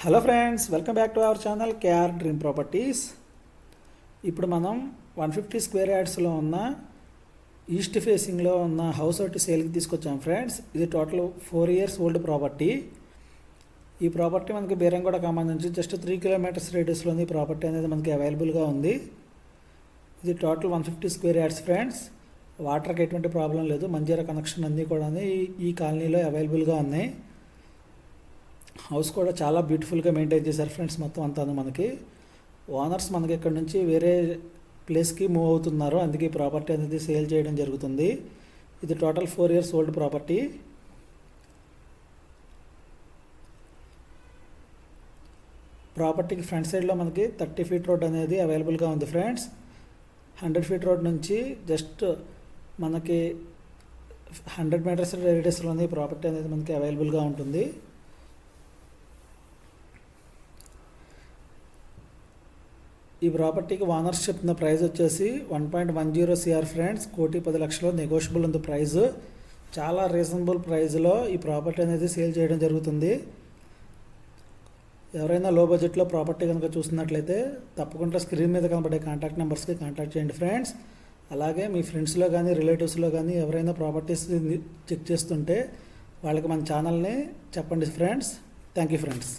Hello friends, welcome back to our channel KR dream properties. ఇప్పుడు మనం 150 square యార్డ్స్లో ఉన్న east ఫేసింగ్లో ఉన్న హౌస్ ఒకటి సేల్కి తీసుకొచ్చాం ఫ్రెండ్స్. ఇది టోటల్ 4 years ఓల్డ్ ప్రాపర్టీ. ఈ ప్రాపర్టీ మనకి బేరంగూడ కామన్ నుంచి జస్ట్ 3 kilometers రేడియస్లో ఈ ప్రాపర్టీ అనేది మనకి అవైలబుల్గా ఉంది. ఇది టోటల్ 150 స్క్వేర్ యార్డ్స్ ఫ్రెండ్స్. వాటర్కి ఎటువంటి ప్రాబ్లం లేదు. మంజీరా కనెక్షన్ అన్నీ కూడా ఈ కాలనీలో అవైలబుల్గా ఉన్నాయి. హౌస్ కూడా చాలా బ్యూటిఫుల్గా మెయింటైన్ చేశారు ఫ్రెండ్స్. మొత్తం అంతా మనకి ఓనర్స్ మనకి ఇక్కడ నుంచి వేరే ప్లేస్కి మూవ్ అవుతున్నారు. అందుకే ఈ ప్రాపర్టీ అనేది సేల్ చేయడం జరుగుతుంది. ఇది టోటల్ 4 years ఓల్డ్ ప్రాపర్టీ. ప్రాపర్టీకి ఫ్రంట్ సైడ్లో మనకి 30 feet రోడ్ అనేది అవైలబుల్గా ఉంది ఫ్రెండ్స్. 100 feet రోడ్ నుంచి జస్ట్ మనకి 100 meters రేడియస్లోని ప్రాపర్టీ అనేది మనకి అవైలబుల్గా ఉంటుంది. ఈ ప్రాపర్టీకి ఓనర్స్ చెప్తున్న ప్రైస్ వచ్చేసి 1.10 CR ఫ్రెండ్స్. 1,10,00,000 నెగోషియబుల్ ఉంది ప్రైస్. చాలా రీజనబుల్ ప్రైస్లో ఈ ప్రాపర్టీ అనేది సేల్ చేయడం జరుగుతుంది. ఎవరైనా లో బడ్జెట్లో ప్రాపర్టీ కనుక చూస్తున్నట్లయితే తప్పకుండా స్క్రీన్ మీద కనబడే కాంటాక్ట్ నెంబర్స్కి కాంటాక్ట్ చేయండి ఫ్రెండ్స్. అలాగే మీ ఫ్రెండ్స్లో కానీ రిలేటివ్స్లో కానీ ఎవరైనా ప్రాపర్టీస్ చెక్ చేస్తుంటే వాళ్ళకి మన ఛానల్ని చెప్పండి ఫ్రెండ్స్. Thank you friends.